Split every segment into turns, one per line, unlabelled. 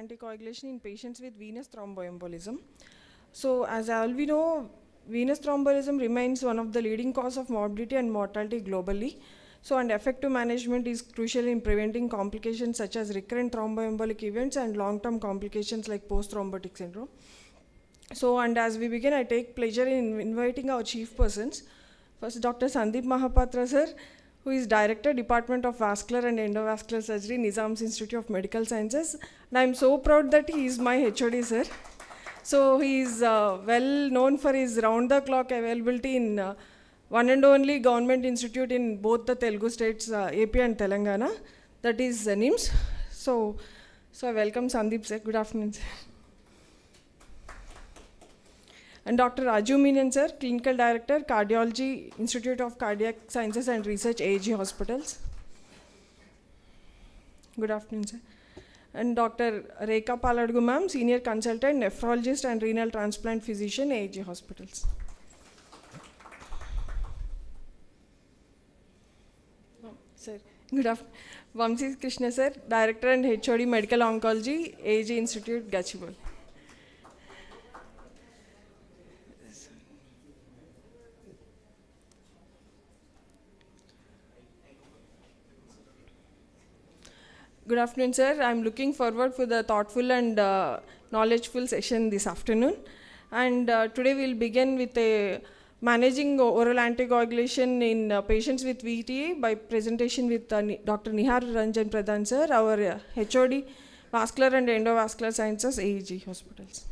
anticoagulation in patients with venous thromboembolism. So as all we know, venous thromboembolism remains one of the leading cause of morbidity and mortality globally. So and effective management is crucial in preventing complications such as recurrent thromboembolic events and long-term complications like post-thrombotic syndrome. So and as we begin, I take pleasure in inviting our chief persons. First, Dr. Sandeep Mahapatra sir, who is Director, Department of Vascular and Endovascular Surgery, Nizam's Institute of Medical Sciences. And I'm so proud that he is my HOD, sir. So he is well known for his round-the-clock availability in one and only government institute in both the Telugu states, AP and Telangana, that is NIMS. So I welcome Sandeep, sir. Good afternoon, sir. And Dr. Raju Menon, sir, Clinical Director, Cardiology, Institute of Cardiac Sciences and Research, AIG Hospitals. Good afternoon, sir. And Dr. Rekha Paladgu, ma'am, Senior Consultant, Nephrologist and Renal Transplant Physician, AIG Hospitals. Sir, good afternoon. Vamsi Krishna, sir, Director and HOD, Medical Oncology, AIG Institute, Gachibowli. Good afternoon, sir. I'm looking forward for the thoughtful and knowledgeful session this afternoon. And today we'll begin with managing oral anticoagulation in patients with VTE-A by presentation with Dr. Nihar Ranjan Pradhan, sir, our HOD, Vascular and Endovascular Sciences, AIG Hospitals.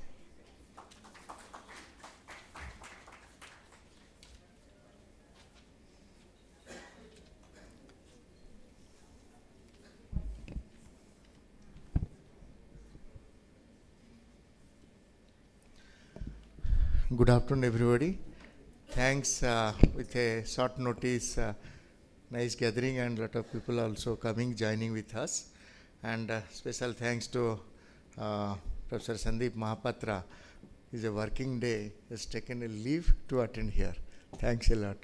Good afternoon, everybody. Thanks with a short notice, nice gathering, and a lot of people also coming, joining with us. And special thanks to Professor Sandeep Mahapatra. It's a working day, has taken a leave to attend here. Thanks a lot.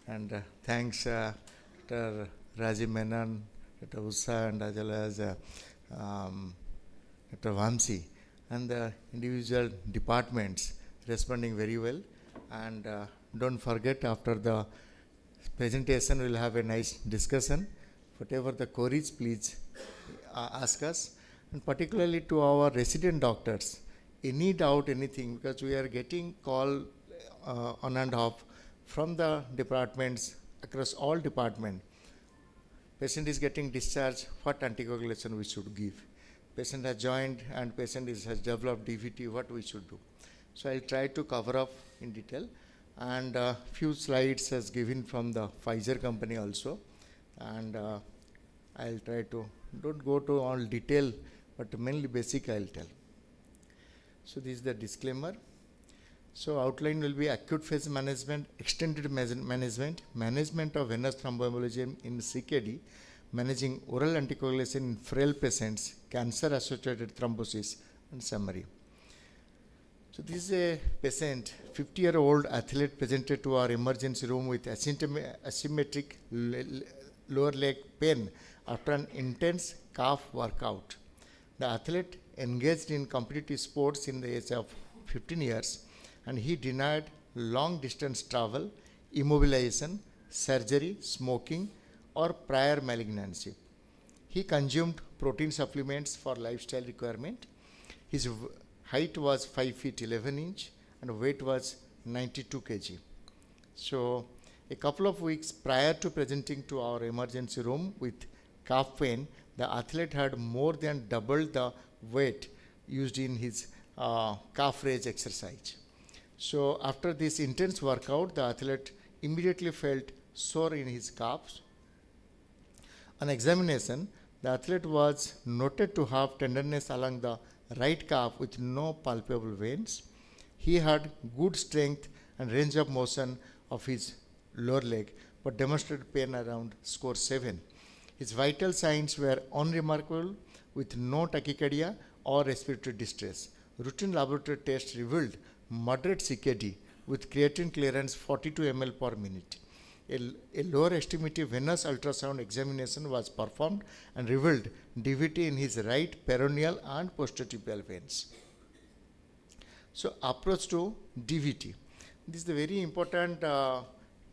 And thanks Dr. Rajiv Menon, Dr. Usa, and as well as Dr. Vamsi, and the individual departments responding very well. And don't forget, after the presentation we'll have a nice discussion. Whatever the queries, please ask us, and particularly to our resident doctors, any doubt, anything, because we are getting call on and off from the departments, across all departments. Patient is getting discharged, what anticoagulation we should give. Patient has joined and patient has developed DVT, what we should do. So I'll try to cover up in detail, and few slides as given from the Pfizer company also, and I'll try to, don't go to all detail, but mainly basic I'll tell. So this is the disclaimer. So outline will be acute phase management, extended management, management of venous thromboembolism in CKD, managing oral anticoagulation in frail patients, cancer-associated thrombosis, and summary. So this is a patient, 50-year-old athlete, presented to our emergency room with asymmetric lower leg pain after an intense calf workout. The athlete engaged in competitive sports in the age of 15 years, and he denied long-distance travel, immobilization, surgery, smoking, or prior malignancy. He consumed protein supplements for lifestyle requirement. His height was 5 feet 11 inch and weight was 92 kg. So a couple of weeks prior to presenting to our emergency room with calf pain, the athlete had more than doubled the weight used in his calf raise exercise. So after this intense workout, the athlete immediately felt sore in his calves. On examination, the athlete was noted to have tenderness along the right calf with no palpable veins. He had good strength and range of motion of his lower leg, but demonstrated pain around score 7. His vital signs were unremarkable, with no tachycardia or respiratory distress. Routine laboratory tests revealed moderate CKD with creatinine clearance 42 ml per minute. a lower extremity venous ultrasound examination was performed and revealed DVT in his right peroneal and posterior veins. So approach to DVT. This is a very important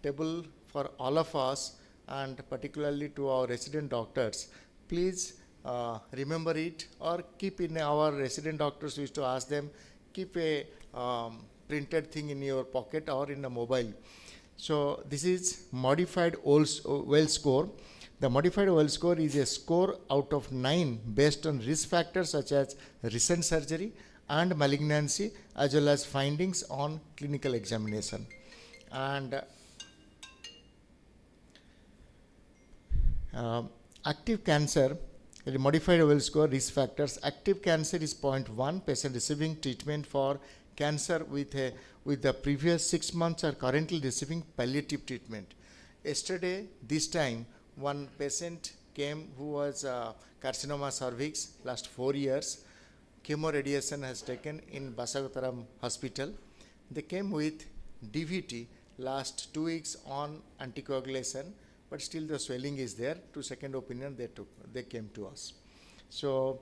table for all of us and particularly to our resident doctors. Please remember it or keep in our resident doctors. We used to ask them, keep a printed thing in your pocket or in a mobile. So this is modified well score. The modified well score is a score out of 9 based on risk factors such as recent surgery and malignancy as well as findings on clinical examination. And active cancer, the modified well score risk factors. Active cancer is 0.1, patient receiving treatment for cancer with the previous 6 months are currently receiving palliative treatment. Yesterday, this time, one patient came who was carcinoma cervix last 4 years. Chemo radiation has taken in Basavataram Hospital. They came with DVT last 2 weeks on anticoagulation, but still the swelling is there. To second opinion, they came to us. So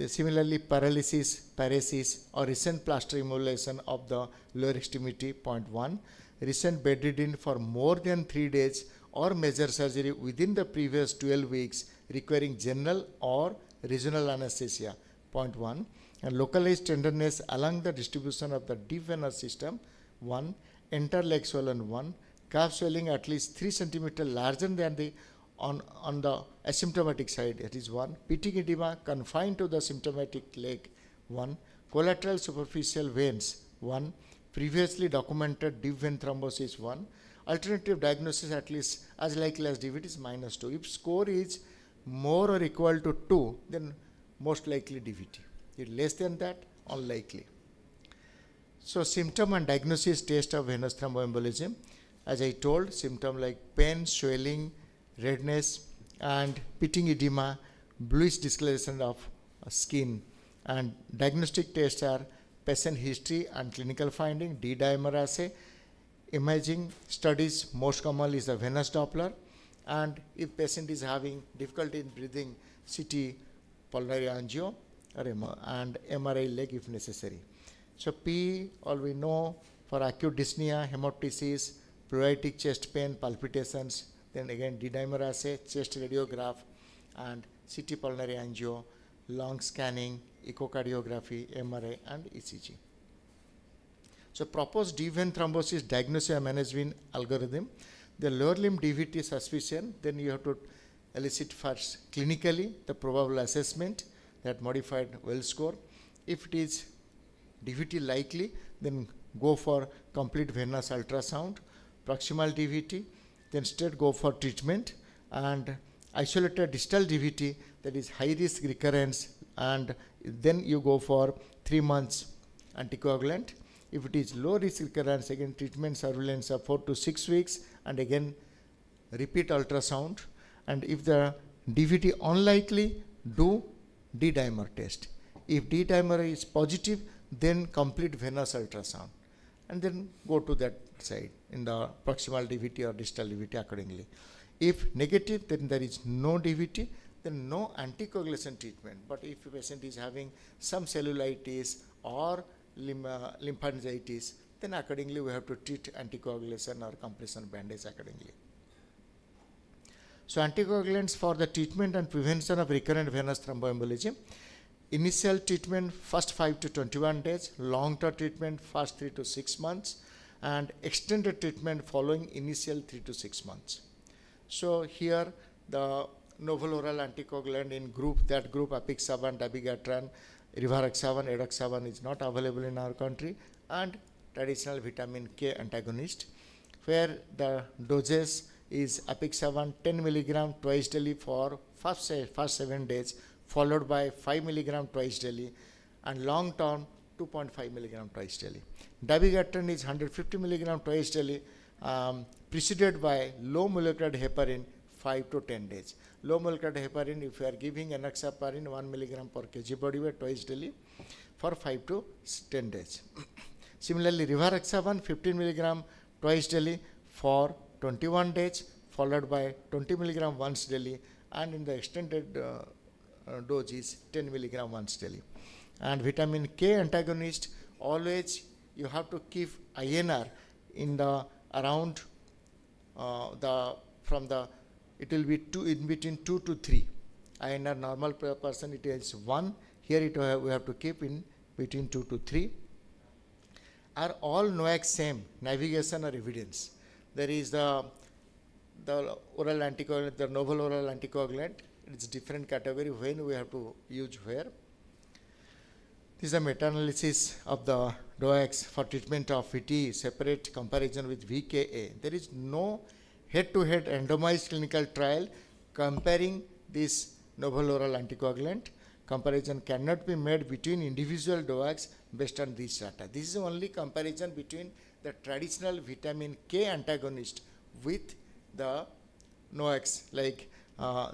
similarly, paralysis, paresis, or recent plaster embolization of the lower extremity 0.1, recent bedridden for more than 3 days or major surgery within the previous 12 weeks requiring general or regional anesthesia 0.1, and localized tenderness along the distribution of the deep venous system 1, interleg swollen 1, calf swelling at least 3 cm larger than the on the asymptomatic side, that is 1, pitting edema confined to the symptomatic leg 1, collateral superficial veins 1, previously documented deep vein thrombosis 1, alternative diagnosis at least as likely as DVT is -2. If score is more or equal to 2, then most likely DVT. If less than that, unlikely. So symptom and diagnosis test of venous thromboembolism. As I told, symptom like pain, swelling, redness, and pitting edema, bluish discoloration of skin. And diagnostic tests are patient history and clinical finding, D-dimer assay. Imaging studies, most commonly is the venous Doppler. And if patient is having difficulty in breathing, CT, pulmonary angio, or and MRI leg if necessary. So P, all we know for acute dyspnea, hemoptysis, pleuritic chest pain, palpitations, then again D-dimer assay, chest radiograph, and CT pulmonary angio, lung scanning, echocardiography, MRI, and ECG. So proposed deep vein thrombosis diagnosis and management algorithm. The lower limb DVT suspicion, then you have to elicit first clinically the probable assessment, that modified well score. If it is DVT likely, then go for complete venous ultrasound, proximal DVT, then straight go for treatment, and isolated distal DVT, that is high risk recurrence, and then you go for 3 months anticoagulant. If it is low risk recurrence, again treatment surveillance of 4 to 6 weeks, and again repeat ultrasound. And if the DVT unlikely, do D-dimer test. If D-dimer is positive, then complete venous ultrasound, and then go to that side in the proximal DVT or distal DVT accordingly. If negative, then there is no DVT, then no anticoagulation treatment. But if a patient is having some cellulitis or lymphangitis, then accordingly we have to treat anticoagulation or compression bandage accordingly. So anticoagulants for the treatment and prevention of recurrent venous thromboembolism. Initial treatment first 5 to 21 days, long-term treatment first 3 to 6 months, and extended treatment following initial 3 to 6 months. So here the novel oral anticoagulant in that group apixaban, dabigatran, rivaroxaban, edoxaban is not available in our country, and traditional vitamin K antagonist, where the doses is apixaban 10 mg twice daily for first 7 days, followed by 5 mg twice daily, and long term 2.5 mg twice daily. Dabigatran is 150 mg twice daily, preceded by low molecular heparin 5 to 10 days. Low molecular heparin, if you are giving enoxaparin 1 mg per kg body weight twice daily for 5 to 10 days. Similarly, rivaroxaban 15 mg twice daily for 21 days, followed by 20 milligram once daily, and in the extended dose is 10 milligram once daily. And vitamin K antagonist, always you have to keep INR in the around it will be in between 2 to 3. INR normal per person it is 1. Here we have to keep in between 2 to 3. Are all NOACs same? Navigation or evidence? There is the oral anticoagulant, the novel oral anticoagulant. It's different category when we have to use where. This is a meta-analysis of the DOACs for treatment of VTE, separate comparison with VTE-A. There is no head-to-head randomized clinical trial comparing this novel oral anticoagulant. Comparison cannot be made between individual DOACs based on this data. This is only comparison between the traditional vitamin K antagonist with the NOACs, like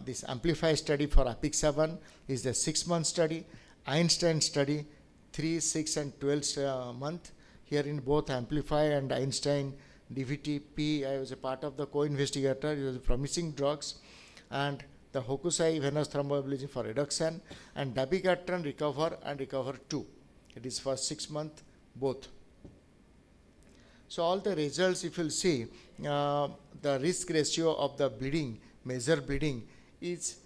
this Amplify study for APIC7 is the 6-month study, Einstein study 3, 6 and 12 month. Here in both Amplify and Einstein DVT-P, I was a part of the co-investigator. It was promising drugs, and the Hokusai venous thromboembolism for reduction, and dabigatran recover and recover 2. It is for 6 months both. So all the results, if you see, the risk ratio of the bleeding, major bleeding is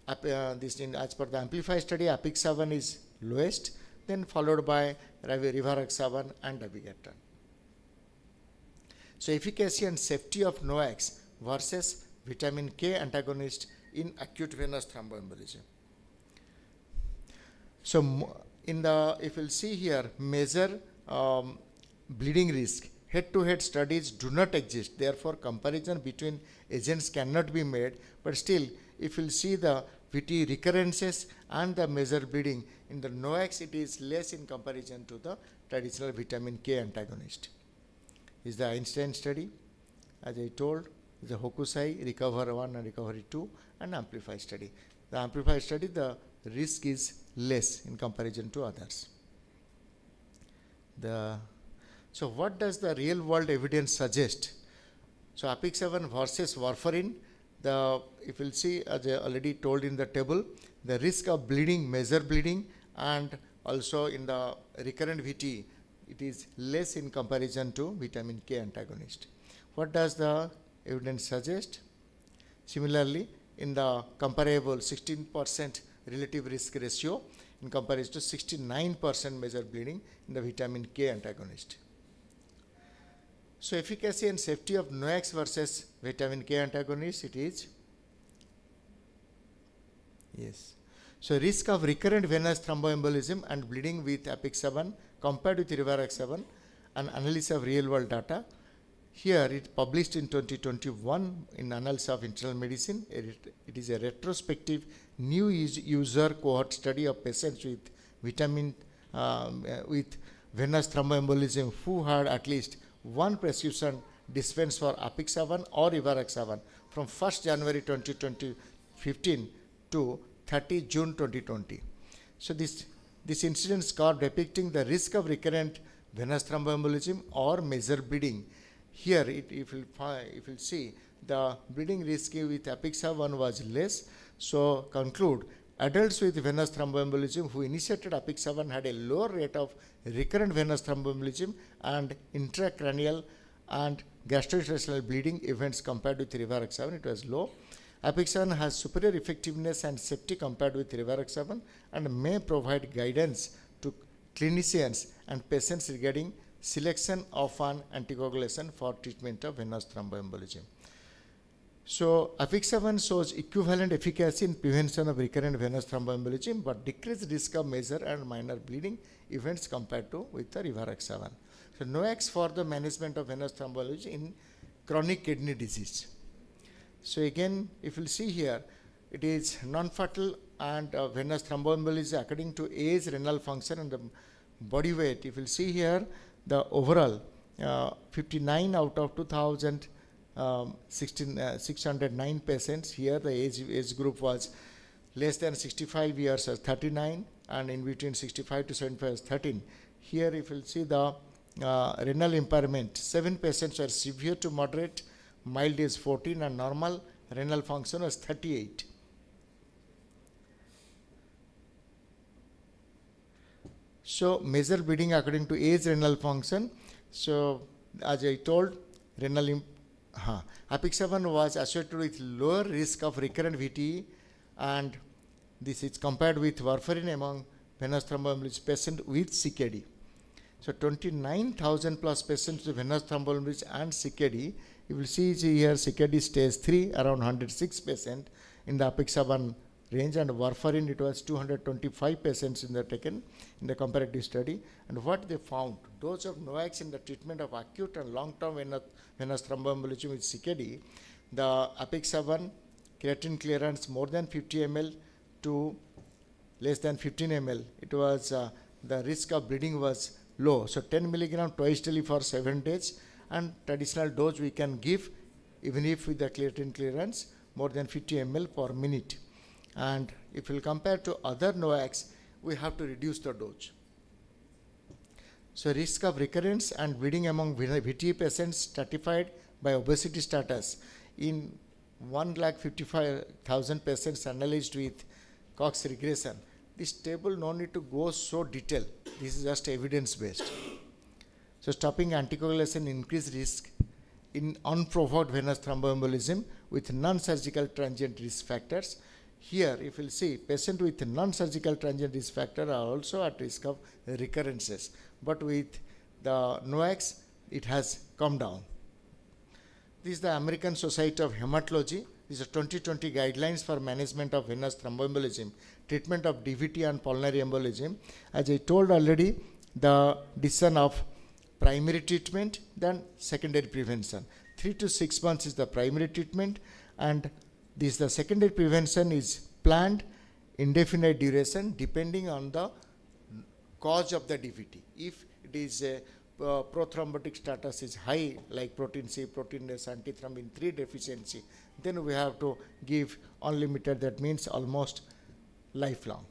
as per the Amplify study, APIC7 is lowest, then followed by rivaroxaban and dabigatran. So efficacy and safety of NOACs versus vitamin K antagonist in acute venous thromboembolism. So if you'll see here, major bleeding risk, head-to-head studies do not exist. Therefore, comparison between agents cannot be made. But still, if you'll see the VT recurrences and the major bleeding in the NOACs, it is less in comparison to the traditional vitamin K antagonist. Is the Einstein study, as I told, the Hokusai, Recover 1 and Recovery 2, and Amplify study. The Amplify study, the risk is less in comparison to others. So what does the real world evidence suggest? So APIC7 versus warfarin, if you'll see, as I already told in the table, the risk of bleeding, major bleeding, and also in the recurrent VT, it is less in comparison to vitamin K antagonist. What does the evidence suggest? Similarly, in the comparable 16% relative risk ratio in comparison to 69% major bleeding in the vitamin K antagonist. So efficacy and safety of NOACs versus vitamin K antagonist, it is yes. So risk of recurrent venous thromboembolism and bleeding with APIC7 compared with rivaroxaban, an analysis of real world data. Here it published in 2021 in Annals of Internal Medicine. It is a retrospective new user cohort study of patients with with venous thromboembolism who had at least one prescription dispensed for APIC7 or rivaroxaban from 1st January 2015 to 30 June 2020. So this incidence score depicting the risk of recurrent venous thromboembolism or major bleeding. Here, if you see, the bleeding risk with APIC7 was less. So conclude, adults with venous thromboembolism who initiated APIC7 had a lower rate of recurrent venous thromboembolism and intracranial and gastrointestinal bleeding events compared with rivaroxaban. It was low. APIC7 has superior effectiveness and safety compared with rivaroxaban and may provide guidance to clinicians and patients regarding selection of an anticoagulation for treatment of venous thromboembolism. So APIC7 shows equivalent efficacy in prevention of recurrent venous thromboembolism but decreased risk of major and minor bleeding events compared to with the rivaroxaban. So NOACs for the management of venous thromboembolism in chronic kidney disease. So again, if you see here, it is non-fatal and venous thromboembolism according to age, renal function, and the body weight. If you see here, the overall 59 out of 609 patients. Here the age group was less than 65 years as 39, and in between 65 to 75 as 13. Here if you see the renal impairment, 7 patients were severe to moderate, mild is 14, and normal renal function was 38. So measure bleeding according to age, renal function. So as I told, apixaban was associated with lower risk of recurrent VTE, and this is compared with warfarin among venous thromboembolism patients with CKD. So 29,000 plus patients with venous thromboembolism and CKD. You will see here CKD stage 3 around 106 patients in the apixaban range, and warfarin it was 225 patients in the taken in the comparative study. And what they found, dose of NOACs in the treatment of acute and long-term venous thromboembolism with CKD, the apixaban creatinine clearance more than 50 ml to less than 15 ml. It was the risk of bleeding was low. So 10 milligram twice daily for 7 days, and traditional dose we can give even if with the creatinine clearance more than 50 ml per minute. And if we compare to other NOACs, we have to reduce the dose. So risk of recurrence and bleeding among VTE patients stratified by obesity status in 1,55,000 patients analyzed with Cox regression. This table no need to go so detailed. This is just evidence based. So stopping anticoagulation increased risk in unprovoked venous thromboembolism with non-surgical transient risk factors. Here, if you will see, patients with non-surgical transient risk factor are also at risk of recurrences. But with the NOACs, it has come down. This is the American Society of Hematology. These are 2020 guidelines for management of venous thromboembolism, treatment of DVT and pulmonary embolism. As I told already, the decision of primary treatment, then secondary prevention. 3 to 6 months is the primary treatment, and this the secondary prevention is planned indefinite duration depending on the cause of the DVT. If it is a prothrombotic status is high, like protein C, protein S, antithrombin 3 deficiency, then we have to give unlimited, that means almost lifelong.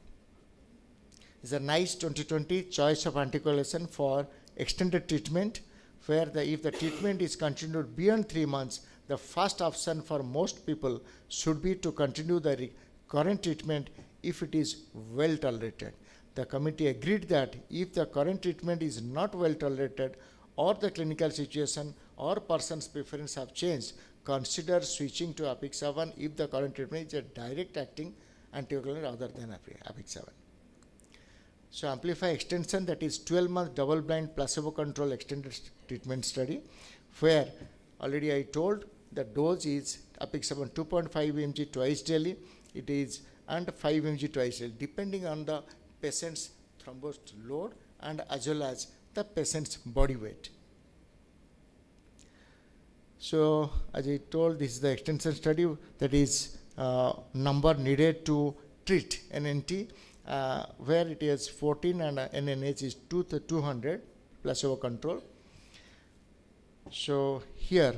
It's a nice 2020 choice of anticoagulation for extended treatment, where if the treatment is continued beyond 3 months, the first option for most people should be to continue the current treatment if it is well tolerated. The committee agreed that if the current treatment is not well tolerated, or the clinical situation or person's preference have changed, consider switching to apixaban if the current treatment is a direct acting anticoagulant other than apixaban. So amplify extension, that is 12-month double-blind placebo-controlled extended treatment study, where already I told the dose is apixaban 2.5 mg twice daily, it is, and 5 mg twice daily, depending on the patient's thrombus load and as well as the patient's body weight. So as I told, this is the extension study, that is number needed to treat NNT, where it is 14 and NNH is 200 placebo control. So here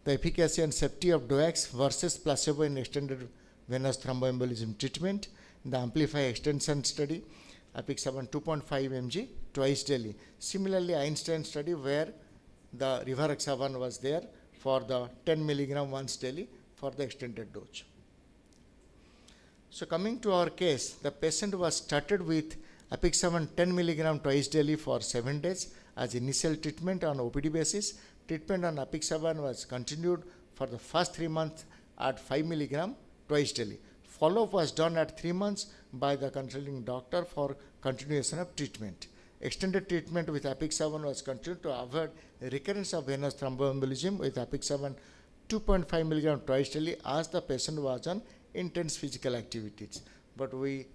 the efficacy and safety of DOACs versus placebo in extended venous thromboembolism treatment. The amplify extension study, apixaban 2.5 mg twice daily. Similarly, Einstein study, where the rivaroxaban was there for the 10 milligram once daily for the extended dose. So coming to our case, the patient was started with apixaban 10 milligram twice daily for 7 days as initial treatment on OPD basis. Treatment on apixaban was continued for the first 3 months at 5 milligram twice daily. Follow-up was done at 3 months by the consulting doctor for continuation of treatment. Extended treatment with apixaban was continued to avoid recurrence of venous thromboembolism with apixaban 2.5 milligram twice daily as the patient was on intense physical activities. But we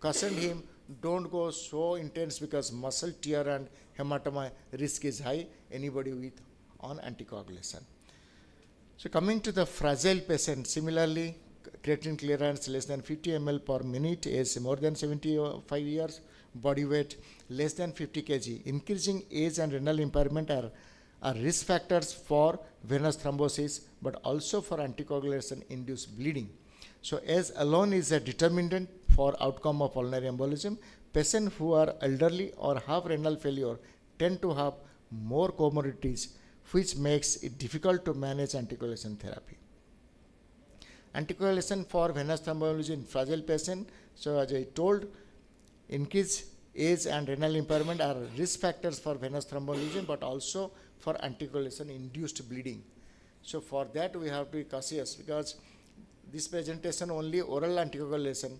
cautioned him, don't go so intense because muscle tear and hematoma risk is high, anybody with on anticoagulation. So coming to the fragile patient, similarly, creatinine clearance less than 50 ml per minute, age more than 75 years, body weight less than 50 kg. Increasing age and renal impairment are risk factors for venous thrombosis, but also for anticoagulation induced bleeding. So age alone is a determinant for outcome of pulmonary embolism. Patients who are elderly or have renal failure tend to have more comorbidities which makes it difficult to manage anticoagulation therapy. Anticoagulation for venous thromboembolism in fragile patient. So as I told, increased age and renal impairment are risk factors for venous thromboembolism, but also for anticoagulation induced bleeding. So for that we have to be cautious, because this presentation only oral anticoagulation,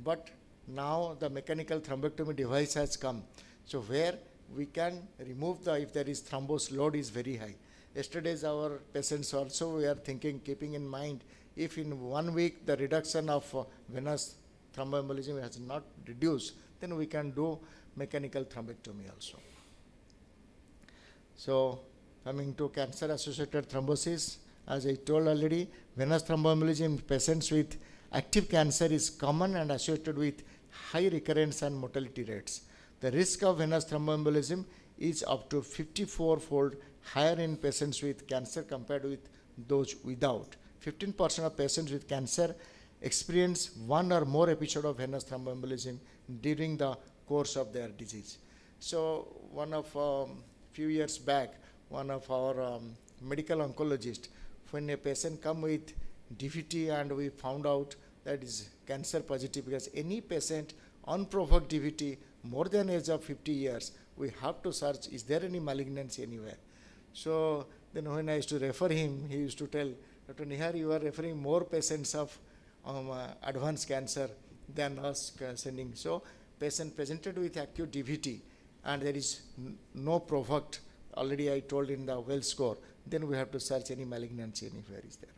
but now the mechanical thrombectomy device has come. So where we can remove the, if there is thrombus load is very high. Yesterday's our patients also we are thinking, keeping in mind, if in 1 week the reduction of venous thromboembolism has not reduced, then we can do mechanical thrombectomy also. So coming to cancer associated thrombosis, as I told already, venous thromboembolism in patients with active cancer is common and associated with high recurrence and mortality rates. The risk of venous thromboembolism is up to 54-fold higher in patients with cancer compared with those without. 15% of patients with cancer experience one or more episode of venous thromboembolism during the course of their disease. So one of few years back, one of our medical oncologists, when a patient come with DVT and we found out that is cancer positive, because any patient unprovoked DVT more than age of 50 years, we have to search, is there any malignancy anywhere? So then when I used to refer him, he used to tell, Dr. Nihar, you are referring more patients of advanced cancer than us sending. So patient presented with acute DVT and there is no provoked, already I told in the well score, then we have to search any malignancy anywhere is there.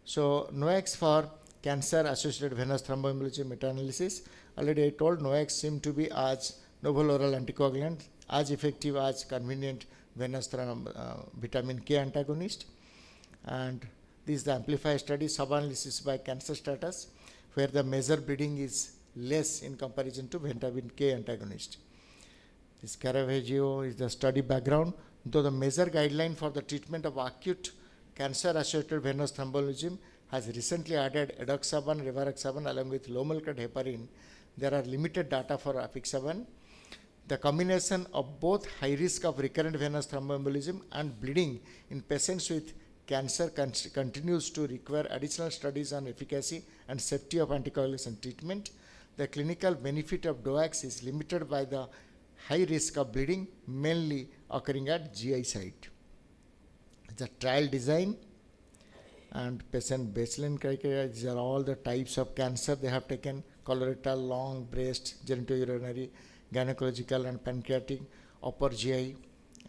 So NOACs for cancer associated venous thromboembolism meta-analysis. Already I told NOACs seem to be as novel oral anticoagulant, as effective as convenient venous vitamin K antagonist. And this is the amplified study sub-analysis by cancer status, where the measured bleeding is less in comparison to vitamin K antagonist. This Caravaggio is the study background, though the major guideline for the treatment of acute cancer-associated venous thromboembolism has recently added edoxaban, rivaroxaban along with low molecular heparin. There are limited data for apixaban. The combination of both high risk of recurrent venous thromboembolism and bleeding in patients with cancer continues to require additional studies on efficacy and safety of anticoagulation treatment. The clinical benefit of DOACs is limited by the high risk of bleeding, mainly occurring at GI site. The trial design and patient baseline criteria, these are all the types of cancer they have taken: colorectal, lung, breast, genitourinary, gynecological and pancreatic, upper GI,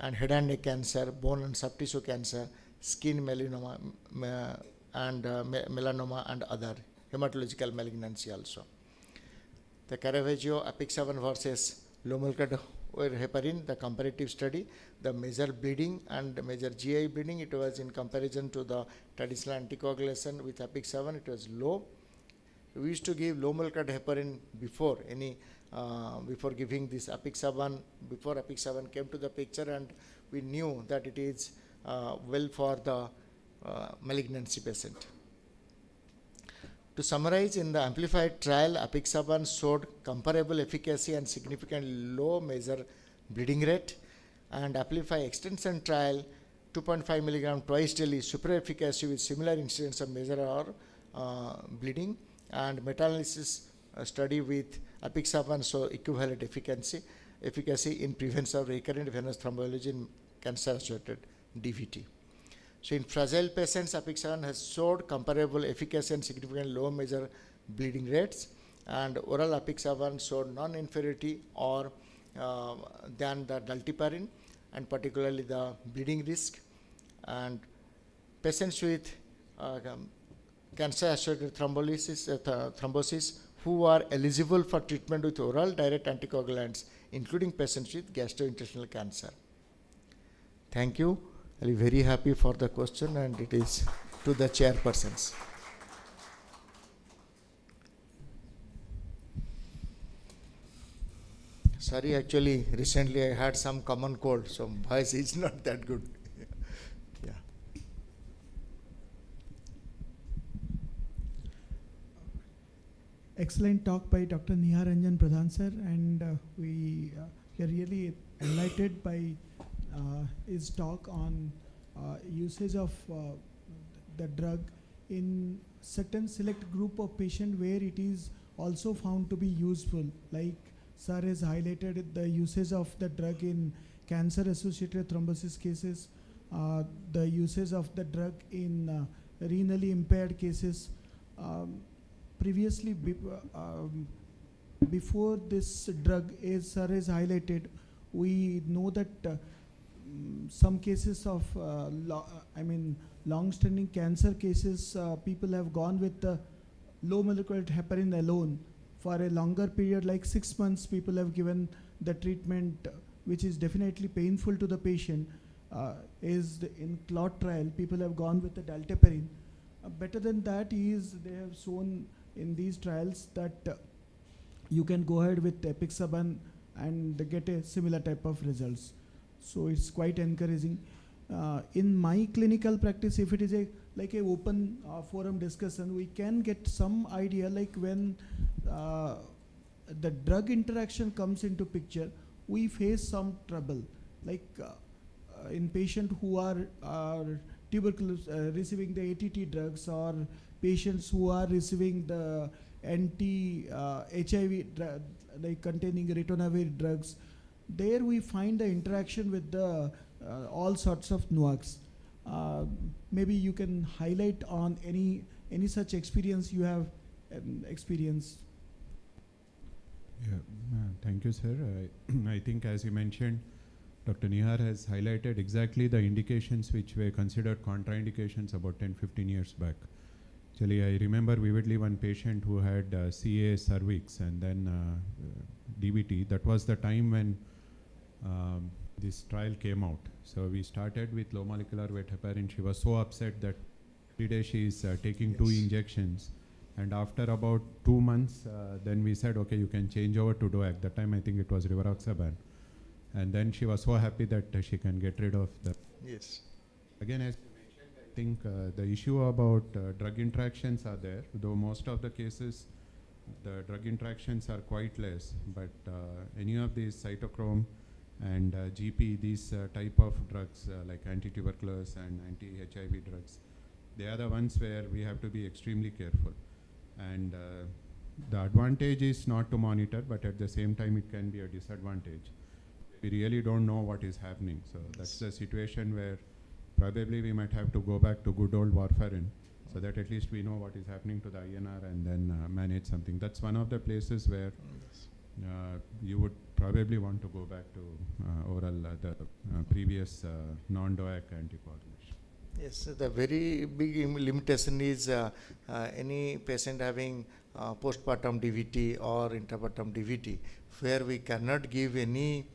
and head and neck cancer, bone and soft tissue cancer, skin melanoma and melanoma and other hematological malignancy also. The Caravaggio apixaban versus low molecular heparin, the comparative study, the major bleeding and major GI bleeding, it was in comparison to the traditional anticoagulation with apixaban, it was low. We used to give low molecular heparin before any before giving this apixaban, before apixaban came to the picture, and we knew that it is well for the malignancy patient. To summarize, in the amplified trial, apixaban showed comparable efficacy and significantly low major bleeding rate, and amplify extension trial 2.5 milligram twice daily super efficacy with similar incidence of major or bleeding, and meta-analysis study with apixaban show equivalent efficacy in prevention of recurrent venous thromboembolism in cancer-associated DVT. So in fragile patients, apixaban has showed comparable efficacy and significantly low major bleeding rates, and oral apixaban showed non-inferiority or than the dalteparin, and particularly the bleeding risk. And patients with cancer-associated thrombosis who are eligible for treatment with oral direct anticoagulants, including patients with gastrointestinal cancer. Thank you. I'll be very happy for the question, and it is to the chairpersons. Sorry, actually, recently I had some common cold, so voice is not that good. Yeah.
Excellent talk by Dr. Nihar Ranjan Pradhan sir, and we really enlightened by his talk on usage of the drug in certain select group of patient where it is also found to be useful. Like sir has highlighted the usage of the drug in cancer associated thrombosis cases, the usage of the drug in renally impaired cases. Previously, before this drug, as sir has highlighted, we know that some cases of long-standing cancer cases, people have gone with the low molecular heparin alone for a longer period, like 6 months. People have given the treatment, which is definitely painful to the patient. In clot trial, people have gone with the dalteparin. Better than that is they have shown in these trials that you can go ahead with apixaban and get a similar type of results. So it's quite encouraging. In my clinical practice, if it is like a open forum discussion, we can get some idea, like when the drug interaction comes into picture, we face some trouble. Like in patient who are tuberculosis, receiving the ATT drugs, or patients who are receiving the anti-HIV like containing ritonavir drugs, there we find the interaction with the all sorts of NOACs. Maybe you can highlight on any such experience you have experienced.
Yeah, thank you, sir. I think, as you mentioned, Dr. Nihar has highlighted exactly the indications which were considered contraindications about 10-15 years back. Actually, I remember vividly one patient who had CA cervix and then DVT. That was the time when this trial came out. So we started with low molecular weight heparin. She was so upset that every day she is taking 2 injections. And after about 2 months, then we said, okay, you can change over to DOAC. That time I think it was rivaroxaban. And then she was so happy that she can get rid of the.
Yes.
Again, as you mentioned, I think the issue about drug interactions are there, though most of the cases the drug interactions are quite less, but any of these cytochrome and GP, these type of drugs like anti-tuberculous and anti-HIV drugs, they are the ones where we have to be extremely careful. And the advantage is not to monitor, but at the same time it can be a disadvantage. We really don't know what is happening. So that's the situation where probably we might have to go back to good old warfarin, so that at least we know what is happening to the INR and then manage something. That's one of the places where you would probably want to go back to oral, the previous non-DOAC anticoagulation.
Yes, the very big limitation is any patient having postpartum DVT or intrapartum DVT, where we cannot give any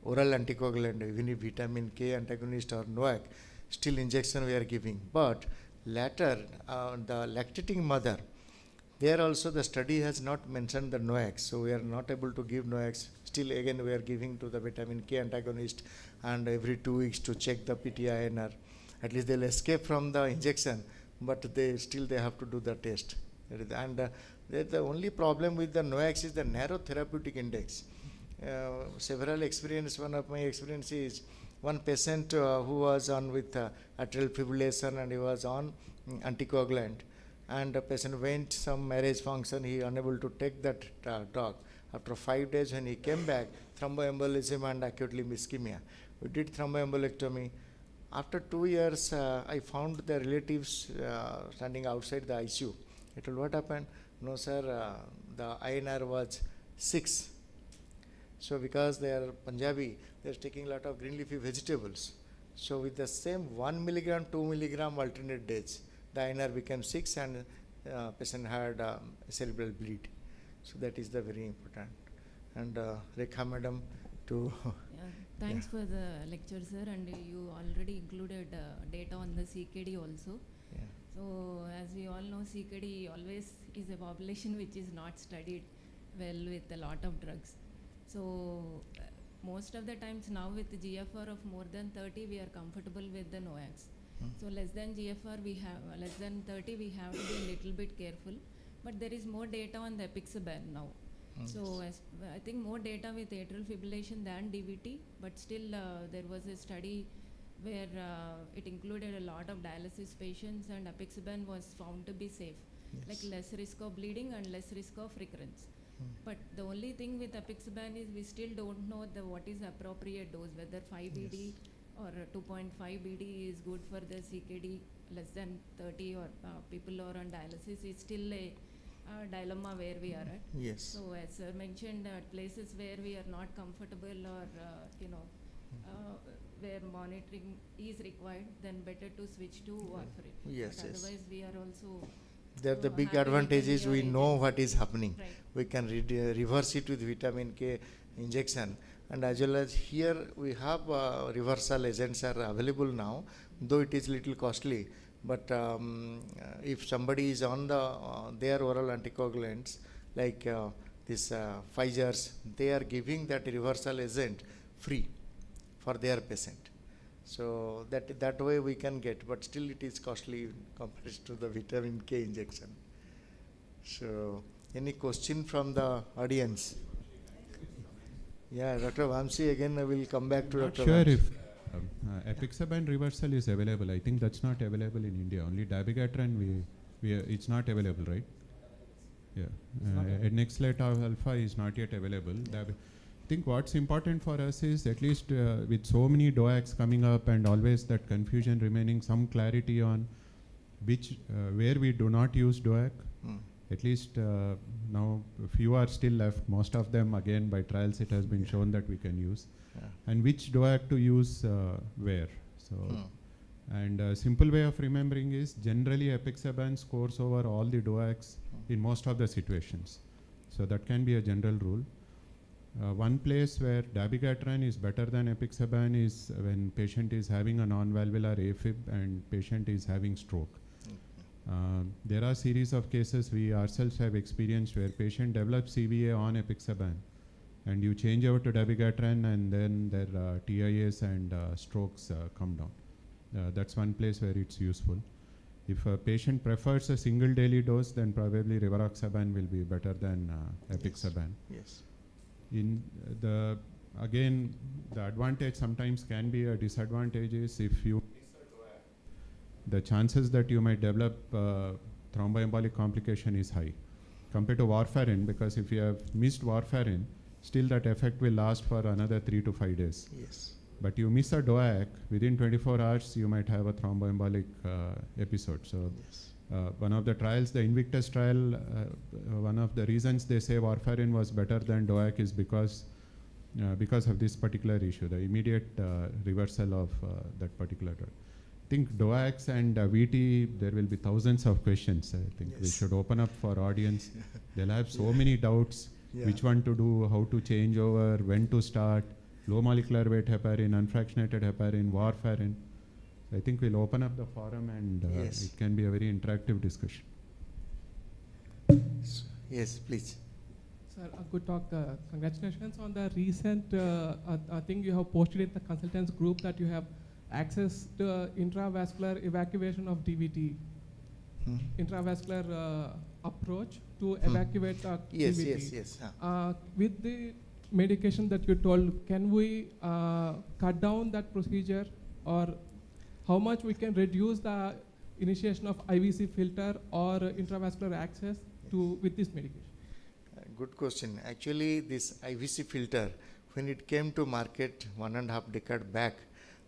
oral anticoagulant, even if vitamin K antagonist or NOAC, still injection we are giving. But later, the lactating mother, there also the study has not mentioned the NOACs, so we are not able to give NOACs. Still again we are giving to the vitamin K antagonist, and every 2 weeks to check the PTINR. At least they'll escape from the injection, but they have to do the test. And the only problem with the NOACs is the narrow therapeutic index. Several experience, one of my experience is one patient who was on with atrial fibrillation and he was on anticoagulant, and the patient went some marriage function, he unable to take that drug. After 5 days when he came back, thromboembolism and acute limb ischemia. We did thromboembolectomy. After 2 years, I found the relatives standing outside the ICU. I told, what happened? No sir, the INR was 6. So because they are Punjabi, they are taking a lot of green leafy vegetables. So with the same 1 milligram, 2 milligram alternate days, the INR became 6 and patient had cerebral bleed. So that is the very important. And Rekha madam to
thanks for the lecture, sir, and you already included data on the CKD also.
Yeah.
So as we all know, CKD always is a population which is not studied well with a lot of drugs. So most of the times now with the GFR of more than 30, we are comfortable with the NOACs. So less than GFR, we have less than 30, we have to be a little bit careful. But there is more data on the apixaban now. So I think more data with atrial fibrillation than DVT, but still there was a study where it included a lot of dialysis patients, and apixaban was found to be safe, like less risk of bleeding and less risk of recurrence. But the only thing with apixaban is we still don't know what is the appropriate dose, whether 5 BD or 2.5 BD is good for the CKD less than 30, or people who are on dialysis. Is still a dilemma where we are at.
Yes.
So as sir mentioned, places where we are not comfortable, or where monitoring is required, then better to switch to warfarin.
Yes,
But
yes.
otherwise we are also
The big
happy with
advantage
the
is we
DOACs.
know what is happening.
Right.
We can reverse it with vitamin K injection, and as well as here we have reversal agents are available now, though it is little costly. But if somebody is on their oral anticoagulants, like this Pfizer's, they are giving that reversal agent free for their patient. So that way we can get, but still it is costly compared to the vitamin K injection. So any question from the audience? Yeah, Dr. Vamsi, again I will come back to
Not
Dr.
sure
Vamsi.
if apixaban reversal is available. I think that's not available in India. Only dabigatran it's not available, right? Yeah. Nexlet alpha is not yet available. I think what's important for us is, at least with so many DOACs coming up and always that confusion remaining, some clarity on where we do not use DOAC. At least now few are still left. Most of them, again, by trials it has been shown that we can use. And which DOAC to use where. So, and a simple way of remembering is, generally apixaban scores over all the DOACs in most of the situations. So that can be a general rule. One place where dabigatran is better than apixaban is when patient is having a non-valvular AFib and patient is having stroke. There are series of cases we ourselves have experienced where patient develops CVA on apixaban, and you change over to dabigatran, and then their TIAs and strokes come down. That's one place where it's useful. If a patient prefers a single daily dose, then probably rivaroxaban will be better than apixaban.
Yes.
In the advantage sometimes can be a disadvantage is if you the chances that you might develop thromboembolic complication is high compared to warfarin, because if you have missed warfarin, still that effect will last for another 3 to 5 days.
Yes.
But you miss a DOAC, within 24 hours you might have a thromboembolic episode. So one of the trials, the Invictus trial, one of the reasons they say warfarin was better than DOAC is because of this particular issue, the immediate reversal of that particular drug. I think DOACs and VT, there will be thousands of questions. I think we should open up for audience. They'll have so many doubts, which one to do, how to change over, when to start, low molecular weight heparin, unfractionated heparin, warfarin. I think we'll open up the forum, and it can be a very interactive discussion.
Yes, please.
Sir, a good talk. Congratulations on the recent thing you have posted in the consultants group, that you have access to intravascular evacuation of DVT, intravascular approach to evacuate DVT.
Yes.
With the medication that you told, can we cut down that procedure, or how much we can reduce the initiation of IVC filter or intravascular access with this medication?
Good question. Actually, this IVC filter, when it came to market 1.5 decades back,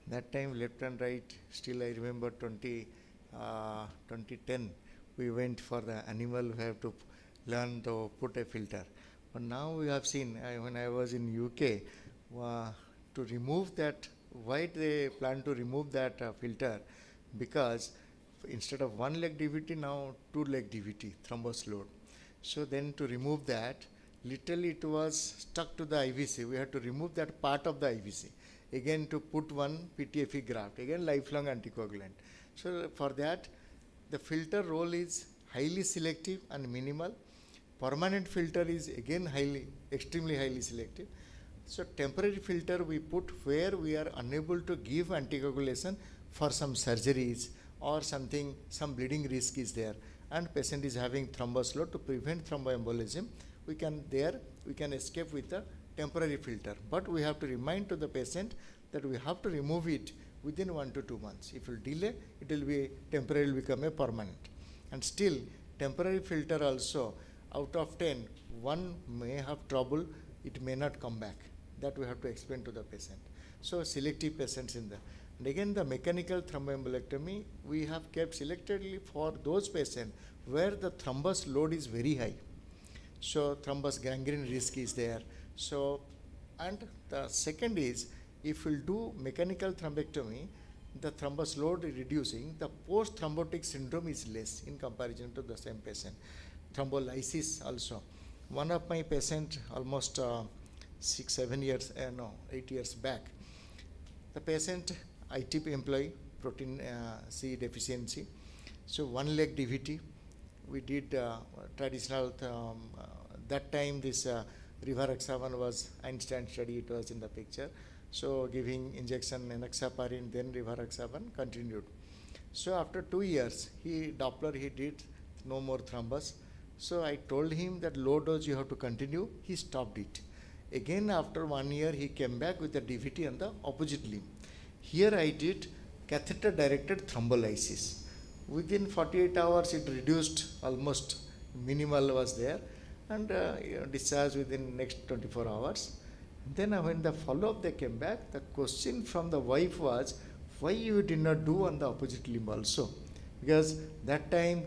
that time left and right, still I remember 2010, we went for the animal who have to learn to put a filter. But now we have seen, when I was in UK, to remove that, why they plan to remove that filter? Because instead of 1 leg DVT, now 2 leg DVT, thrombus load. So then to remove that, literally it was stuck to the IVC. We had to remove that part of the IVC. Again to put one PTFE graft, again lifelong anticoagulant. So for that, the filter role is highly selective and minimal. Permanent filter is again extremely highly selective. So temporary filter we put where we are unable to give anticoagulation for some surgeries or something, some bleeding risk is there, and patient is having thrombus load. To prevent thromboembolism, we can escape with a temporary filter. But we have to remind to the patient that we have to remove it within 1 to 2 months. If you delay, it will be temporarily become a permanent. And still, temporary filter also, out of 10, 1 may have trouble, it may not come back. That we have to explain to the patient. So selective patients in the. And again, the mechanical thromboembolectomy, we have kept selectively for those patients where the thrombus load is very high. So thrombus gangrene risk is there. So, and the second is, if we'll do mechanical thrombectomy, the thrombus load is reducing, the post-thrombotic syndrome is less in comparison to the same patient. Thrombolysis also. One of my patients almost 8 years back, the patient ITP employee, protein C deficiency. So 1 leg DVT, we did traditional, that time this rivaroxaban was Einstein study, it was in the picture. So giving injection enoxaparin, then rivaroxaban continued. So after 2 years, Doppler he did no more thrombus. So I told him that low dose you have to continue. He stopped it. Again after 1 year, he came back with a DVT on the opposite limb. Here I did catheter directed thrombolysis. Within 48 hours, it reduced, almost minimal was there, and discharged within next 24 hours. Then when the follow-up they came back, the question from the wife was, why you did not do on the opposite limb also? Because that time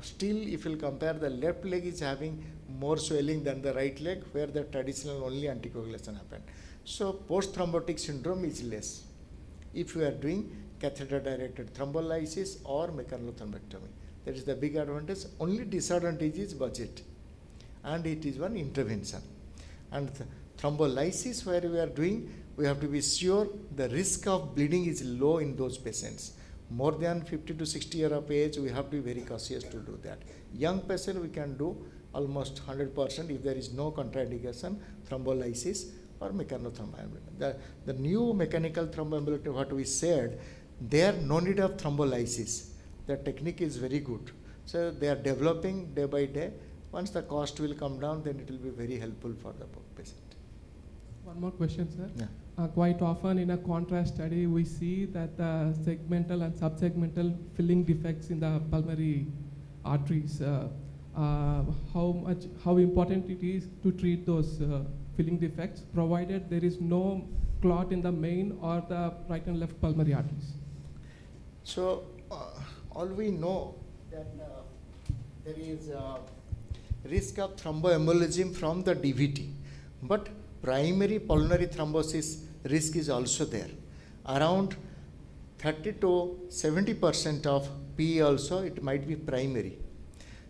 still if you compare, the left leg is having more swelling than the right leg, where the traditional only anticoagulation happened. So post-thrombotic syndrome is less if you are doing catheter directed thrombolysis or mechanical thrombectomy. That is the big advantage. Only disadvantage is budget, and it is one intervention. And thrombolysis where we are doing, we have to be sure the risk of bleeding is low in those patients. More than 50 to 60 years of age, we have to be very cautious to do that. Young patient, we can do almost 100% if there is no contraindication, thrombolysis or mechanical thromboembolism. The new mechanical thromboembolism, what we said, there no need of thrombolysis. The technique is very good. So they are developing day by day. Once the cost will come down, then it will be very helpful for the patient.
One more question, sir.
Yeah.
Quite often in a contrast study, we see that the segmental and subsegmental filling defects in the pulmonary arteries, how important it is to treat those filling defects, provided there is no clot in the main or the right and left pulmonary arteries.
So all we know that there is risk of thromboembolism from the DVT, but primary pulmonary thrombosis risk is also there. Around 30 to 70% of PE also, it might be primary.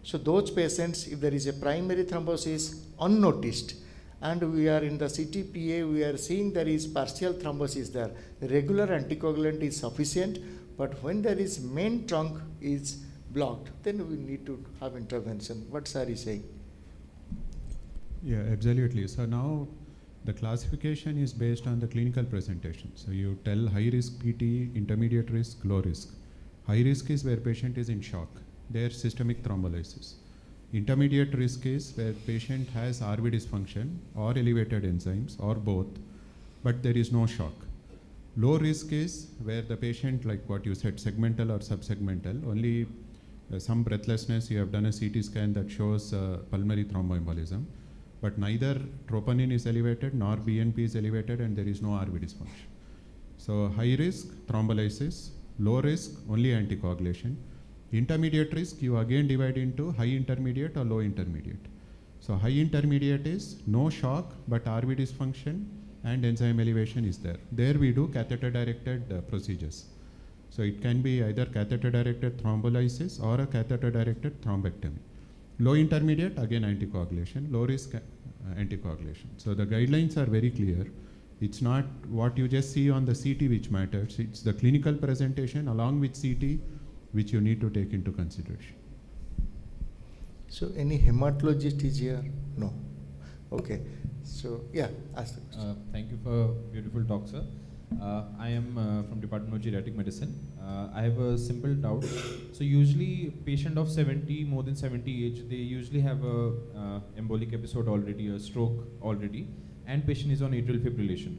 So those patients, if there is a primary thrombosis unnoticed, and we are in the CTPA, we are seeing there is partial thrombosis there. Regular anticoagulant is sufficient, but when there is main trunk is blocked, then we need to have intervention. What sir is saying?
Yeah, absolutely. So now the classification is based on the clinical presentation. So you tell high risk PT, intermediate risk, low risk. High risk is where patient is in shock. There systemic thrombolysis. Intermediate risk is where patient has RV dysfunction or elevated enzymes or both, but there is no shock. Low risk is where the patient, like what you said, segmental or subsegmental, only some breathlessness, you have done a CT scan that shows pulmonary thromboembolism, but neither troponin is elevated nor BNP is elevated and there is no RV dysfunction. So high risk, thrombolysis, low risk, only anticoagulation. Intermediate risk, you again divide into high intermediate or low intermediate. So high intermediate is no shock, but RV dysfunction and enzyme elevation is there. There we do catheter directed procedures. So it can be either catheter directed thrombolysis or a catheter directed thrombectomy. Low intermediate, again anticoagulation. Low risk, anticoagulation. So the guidelines are very clear. It's not what you just see on the CT which matters. It's the clinical presentation along with CT which you need to take into consideration.
So any hematologist is here? No. Okay. So yeah, ask the question.
Thank you for beautiful talk, sir. I am from Department of Geriatric Medicine. I have a simple doubt. So usually patient of 70, more than 70 age, they usually have a embolic episode already, a stroke already, and patient is on atrial fibrillation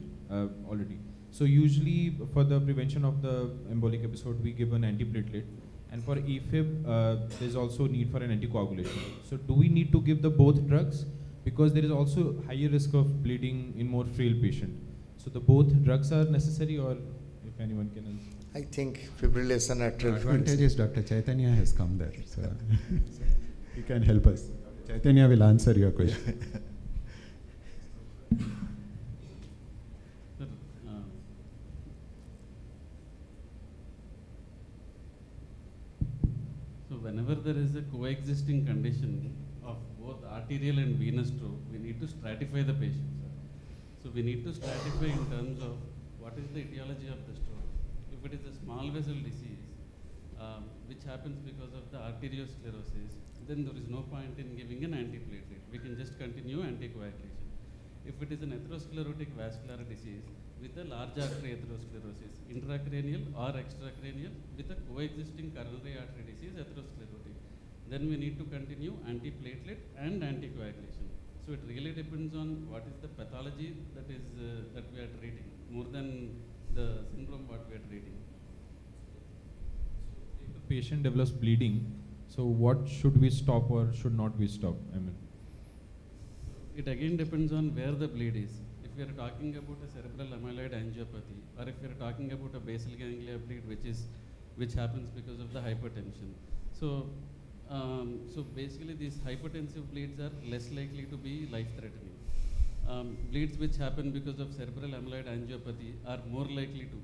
already. So usually for the prevention of the embolic episode, we give an antiplatelet. And for AFib, there's also need for an anticoagulation. So do we need to give the both drugs? Because there is also higher risk of bleeding in more frail patient. So the both drugs are necessary, or if anyone can answer?
I think fibrillation atrial
Advantage is Dr. Chaitanya has come there, so he can help us. Chaitanya will answer your question.
So whenever there is a coexisting condition of both arterial and venous stroke, we need to stratify the patients. So we need to stratify in terms of what is the etiology of the stroke. If it is a small vessel disease, which happens because of the arteriosclerosis, then there is no point in giving an antiplatelet. We can just continue anticoagulation. If it is an atherosclerotic vascular disease with a large artery atherosclerosis, intracranial or extracranial with a coexisting coronary artery disease, atherosclerotic, then we need to continue antiplatelet and anticoagulation. So it really depends on what is the pathology that is that we are treating, more than the syndrome what we are treating.
If the patient develops bleeding, so what should we stop or should not we stop? I mean,
it again depends on where the bleed is. If we are talking about a cerebral amyloid angiopathy, or if we are talking about a basal ganglia bleed, which happens because of the hypertension. So basically these hypertensive bleeds are less likely to be life-threatening. Bleeds which happen because of cerebral amyloid angiopathy are more likely to.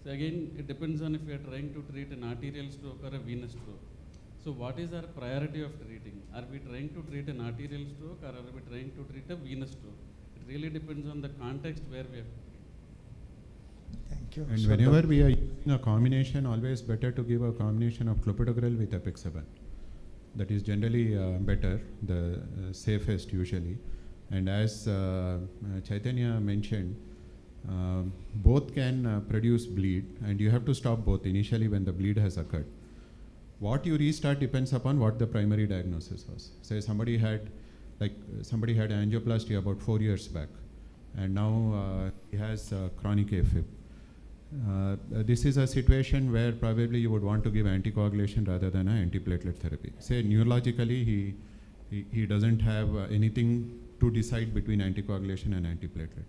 So again, it depends on if we are trying to treat an arterial stroke or a venous stroke. So what is our priority of treating? Are we trying to treat an arterial stroke, or are we trying to treat a venous stroke? It really depends on the context where we have to treat.
Thank you.
And
So
whenever we are using a combination, always better to give a combination of clopidogrel with apixaban. That is generally better, the safest usually. And as Chaitanya mentioned, both can produce bleed, and you have to stop both initially when the bleed has occurred. What you restart depends upon what the primary diagnosis was. Say somebody had angioplasty about 4 years back, and now he has chronic AFib. This is a situation where probably you would want to give anticoagulation rather than an antiplatelet therapy. Say neurologically he doesn't have anything to decide between anticoagulation and antiplatelet.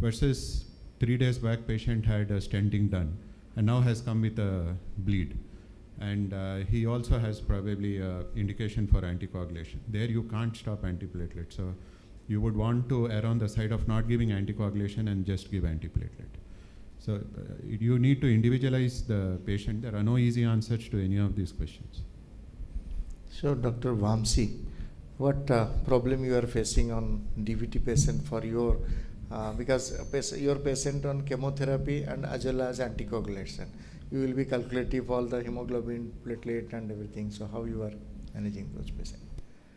Versus 3 days back patient had a stenting done and now has come with a bleed. And he also has probably indication for anticoagulation. There you can't stop antiplatelet. So you would want to err on the side of not giving anticoagulation and just give antiplatelet. So you need to individualize the patient. There are no easy answers to any of these questions.
So Dr. Vamsi, what problem you are facing on DVT patient for your, because your patient on chemotherapy and as well as anticoagulation. You will be calculative all the hemoglobin, platelet and everything. So how you are managing those patients?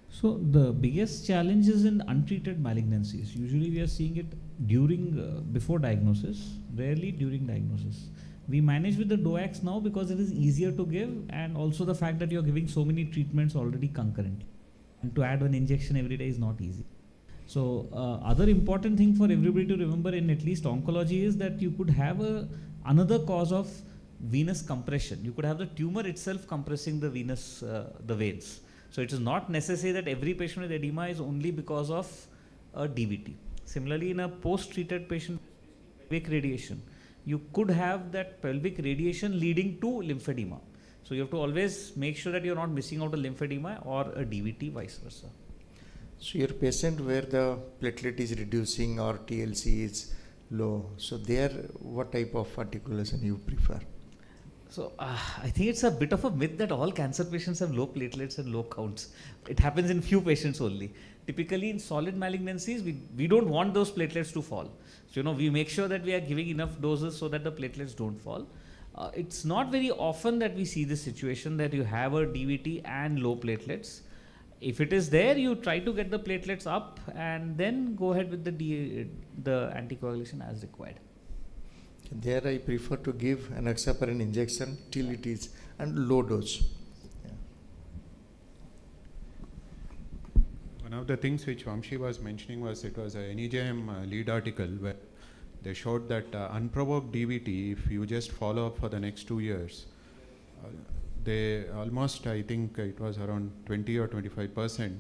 So the biggest challenge is in untreated malignancies. Usually we are seeing it during, before diagnosis, rarely during diagnosis. We manage with the DOACs now because it is easier to give, and also the fact that you are giving so many treatments already concurrently. And to add one injection every day is not easy. So other important thing for everybody to remember in at least oncology is that you could have another cause of venous compression. You could have the tumor itself compressing the venous, the veins. So it is not necessary that every patient with edema is only because of a DVT. Similarly, in a post-treated patient with pelvic radiation, you could have that pelvic radiation leading to lymphedema. So you have to always make sure that you are not missing out a lymphedema or a DVT, vice versa.
So your patient where the platelet is reducing or TLC is low, so there what type of articulation you prefer?
So I think it's a bit of a myth that all cancer patients have low platelets and low counts. It happens in few patients only. Typically in solid malignancies, we don't want those platelets to fall. So we make sure that we are giving enough doses so that the platelets don't fall. It's not very often that we see this situation that you have a DVT and low platelets. If it is there, you try to get the platelets up and then go ahead with the anticoagulation as required.
There I prefer to give an enoxaparin injection till it is and low dose. Yeah.
One of the things which Vamshi was mentioning was it was a NEJM lead article where they showed that unprovoked DVT, if you just follow up for the next 2 years, they almost, I think it was around 20 or 25%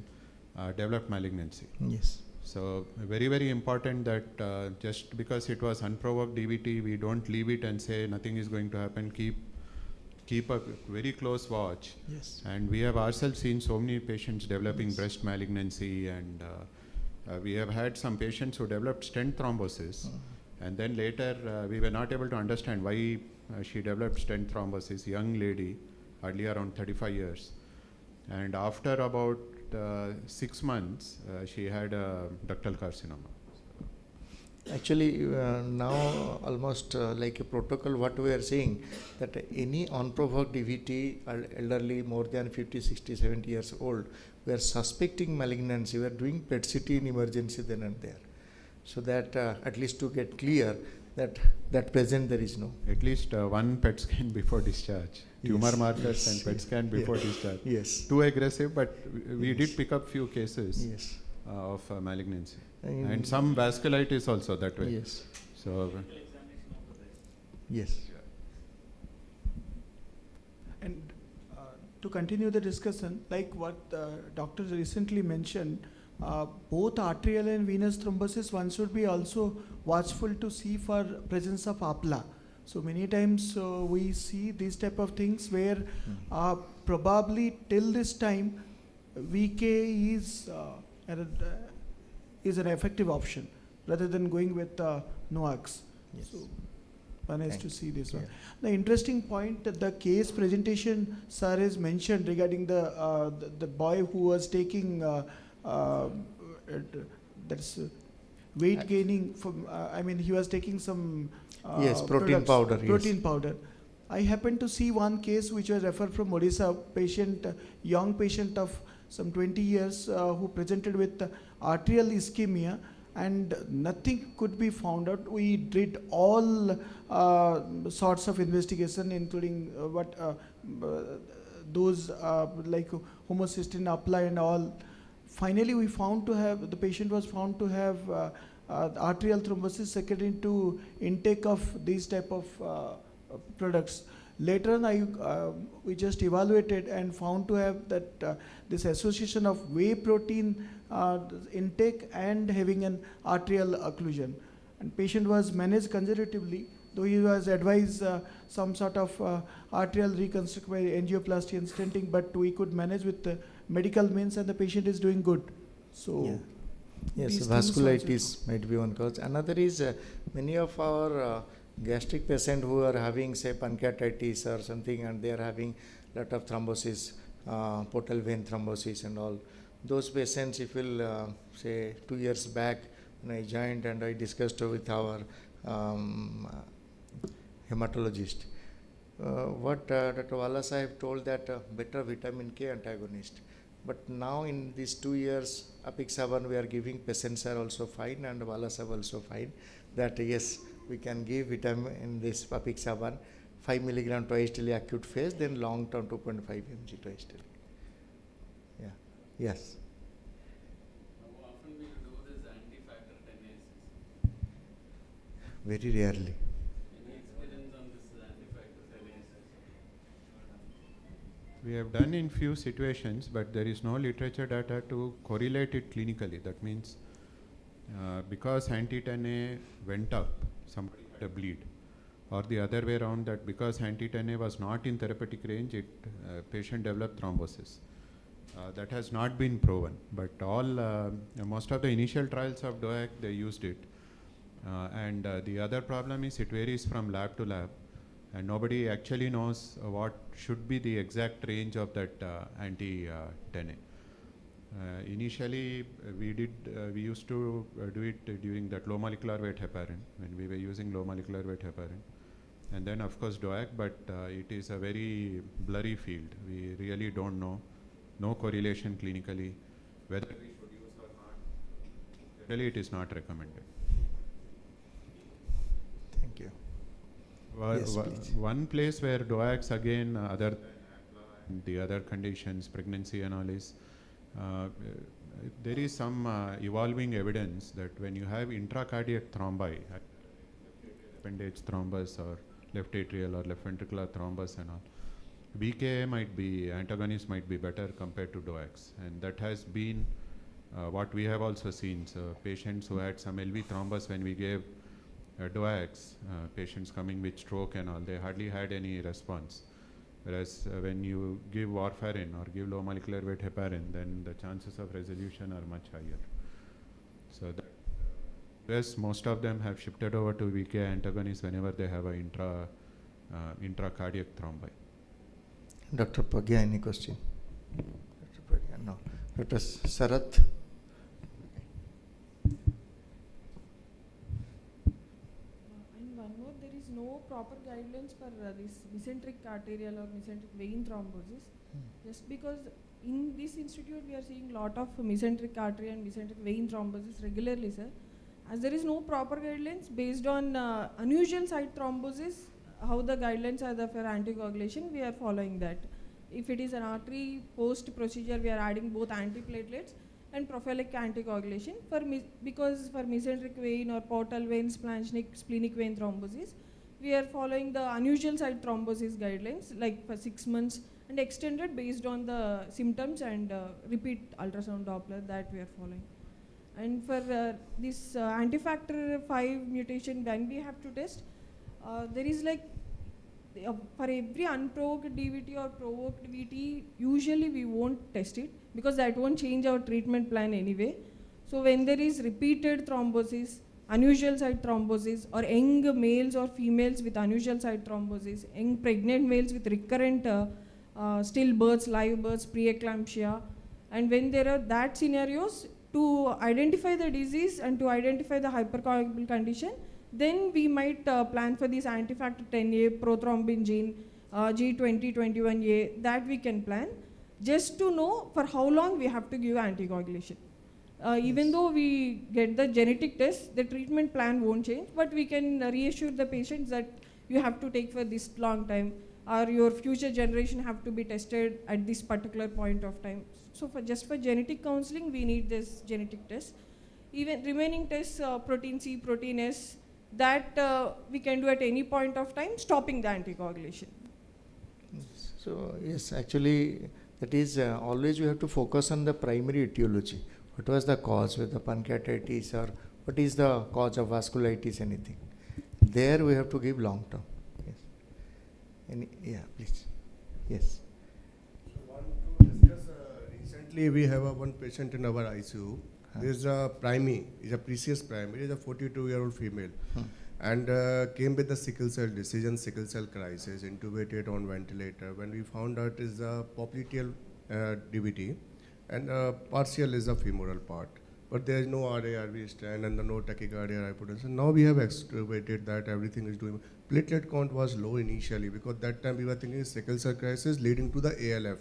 developed malignancy.
Yes.
So very, very important that just because it was unprovoked DVT, we don't leave it and say nothing is going to happen. Keep a very close watch.
Yes.
And we have ourselves seen so many patients developing breast malignancy, and we have had some patients who developed stent thrombosis, and then later we were not able to understand why she developed stent thrombosis, young lady, hardly around 35 years. And after about 6 months, she had a ductal carcinoma.
Actually, now almost like a protocol, what we are saying, that any unprovoked DVT, elderly more than 50, 60, 70 years old, we are suspecting malignancy, we are doing PET-CT in emergency then and there. So that at least to get clear that present there is no.
At least one PET scan before discharge. Tumor markers and PET scan before discharge.
Yes.
Too aggressive, but we did pick up few cases
Yes.
of malignancy. And some vasculitis also that way.
Yes.
So,
yes.
And to continue the discussion, like what doctor recently mentioned, both arterial and venous thrombosis, one should be also watchful to see for presence of APLA. So many times we see these type of things where probably till this time VK is an effective option rather than going with NOACs.
Yes.
So one has to see this one.
Yeah.
The interesting point that the case presentation sir has mentioned regarding the boy who was taking that's weight gaining from I mean he was taking some
Yes, protein
products,
powder.
protein
Yes.
powder. I happened to see one case which was referred from Odisha, young patient of some 20 years who presented with arterial ischemia, and nothing could be found out. We did all sorts of investigation, including those like homocysteine apply and all. Finally, we found to have, the patient was found to have arterial thrombosis secondary to intake of these type of products. Later on, we just evaluated and found to have that this association of whey protein intake and having an arterial occlusion. And patient was managed conservatively, though he was advised some sort of arterial reconstruct by angioplasty and stenting, but we could manage with the medical means, and the patient is doing good. So.
Yeah. Yes,
these things
vasculitis might be one cause. Another is many of our gastric patients who are having say pancreatitis or something, and they are having lot of thrombosis, portal vein thrombosis and all. Those patients, if you'll say 2 years back when I joined and I discussed with our hematologist, what Dr. Wala Sahib told that better vitamin K antagonist. But now in these 2 years, apixaban we are giving, patients are also fine, and Wala Sahib also fine, that yes, we can give vitamin in this apixaban 5 milligram twice daily acute phase, then long term 2.5 mg twice daily. Yeah. Yes.
How often we do this anti-factor 10
Very rarely.
Any experience on this anti-factor 10
we have done in few situations, but there is no literature data to correlate it clinically. That means because anti-10A went up, somebody had a bleed, or the other way around, that because anti-10A was not in therapeutic range, patient developed thrombosis. That has not been proven, but most of the initial trials of DOAC, they used it. And the other problem is it varies from lab to lab, and nobody actually knows what should be the exact range of that anti-10A. Initially, we used to do it during that low molecular weight heparin, when we were using low molecular weight heparin. And then of course DOAC, but it is a very blurry field. We really don't know, no correlation clinically, whether we should use or not. Really it is not recommended.
Thank you. Yes, please.
One place where DOACs again, other than the other conditions, pregnancy and all is, there is some evolving evidence that when you have intracardiac thrombi, appendage thrombus or left atrial or left ventricular thrombus and all, VTE-A antagonists might be better compared to DOACs, and that has been what we have also seen. So patients who had some LV thrombus when we gave DOACs, patients coming with stroke and all, they hardly had any response. Whereas when you give warfarin or give low molecular weight heparin, then the chances of resolution are much higher. So that yes, most of them have shifted over to VTE-A antagonists whenever they have a intracardiac thrombi.
Dr. Pagya, any question? Dr. Pagya, no. Dr. Sarath?
And one more, there is no proper guidelines for this mesenteric arterial or mesenteric vein thrombosis. Just because in this institute we are seeing lot of mesenteric artery and mesenteric vein thrombosis regularly, sir. As there is no proper guidelines based on unusual site thrombosis, how the guidelines are there for anticoagulation, we are following that. If it is an artery post procedure, we are adding both antiplatelets and prophylactic anticoagulation. Because for mesenteric vein or portal vein, splenic vein thrombosis, we are following the unusual site thrombosis guidelines, like for 6 months, and extended based on the symptoms and repeat ultrasound Doppler that we are following. And for this antifactor 5 mutation, when we have to test, there is like for every unprovoked DVT or provoked VT, usually we won't test it because that won't change our treatment plan anyway. So when there is repeated thrombosis, unusual site thrombosis, or young males or females with unusual site thrombosis, young pregnant males with recurrent stillbirths, live births, preeclampsia, and when there are that scenarios, to identify the disease and to identify the hypercoagulable condition, then we might plan for this antifactor 10A, prothrombin gene, G2021A, that we can plan, just to know for how long we have to give anticoagulation. Even though we get the genetic test, the treatment plan won't change, but we can reassure the patients that you have to take for this long time, or your future generation have to be tested at this particular point of time. So for just for genetic counseling, we need this genetic test. Even remaining tests, protein C, protein S, that we can do at any point of time, stopping the anticoagulation.
So yes, actually that is always we have to focus on the primary etiology. What was the cause, whether pancreatitis or what is the cause of vasculitis, anything. There we have to give long term. Yes. Yeah, please. Yes.
So want to discuss, recently we have one patient in our ICU. There is a primary, is a precious primary, is a 42-year-old female, and came with the sickle cell disease, sickle cell crisis, intubated on ventilator. When we found out is a popliteal DVT, and partial is a femoral part, but there is no RA-RV stand and no tachycardia, hypotension. Now we have extubated that, everything is doing. Platelet count was low initially because that time we were thinking sickle cell crisis leading to the ALF.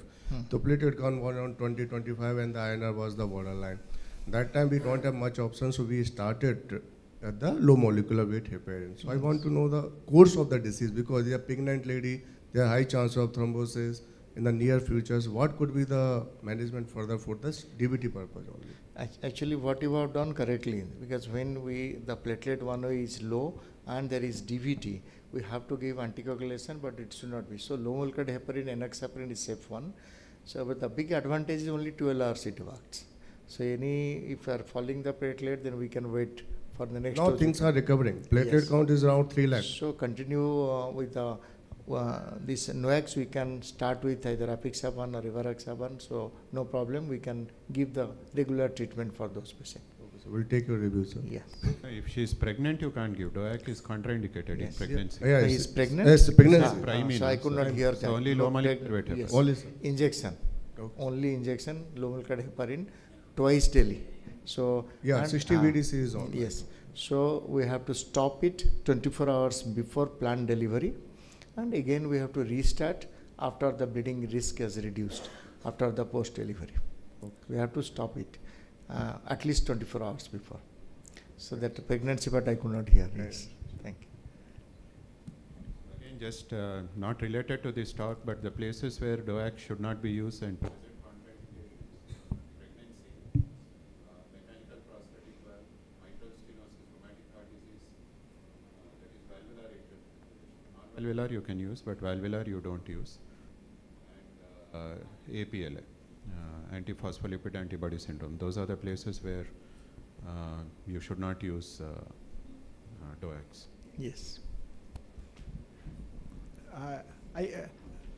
So platelet count was around 20-25 and the INR was the borderline. That time we don't have much option, so we started at the low molecular weight heparin. So I want to know the course of the disease because they are pregnant lady, there are high chance of thrombosis in the near futures. What could be the management further for this DVT purpose only?
Actually, what you have done correctly, because when the platelet 1A is low and there is DVT, we have to give anticoagulation, but it should not be. So low molecular heparin, enoxaparin is safe one. So but the big advantage is only 12 hours it works. So if you are following the platelet, then we can wait for the next.
Now things are recovering. Platelet count is around 3 lakhs.
So continue with the this NOACs. We can start with either apixaban or rivaroxaban. So no problem. We can give the regular treatment for those patients.
Okay, so we'll take your review, sir.
Yes.
If she is pregnant, you can't give. DOAC is contraindicated in pregnancy.
Yeah,
He is pregnant?
Yes, pregnancy.
So I could not hear that.
So only low molecular weight heparin.
Yes.
Only, sir.
Injection.
Okay.
Only injection, low molecular heparin, twice daily. So
yeah,
and,
60 VDC is on.
Yes. So we have to stop it 24 hours before planned delivery, and again we have to restart after the bleeding risk is reduced after the post delivery. Okay. We have to stop it at least 24 hours before. So that pregnancy, but I could not hear. Yes. Thank you.
just not related to this talk, but the places where DOACs should not be used and present contraindications: pregnancy, mechanical prosthetic valve, mitral stenosis, rheumatic heart disease, that is valvular intervention. Non-valvular you can use, but valvular you don't use. And APLA, antiphospholipid antibody syndrome. Those are the places where you should not use DOACs.
Yes.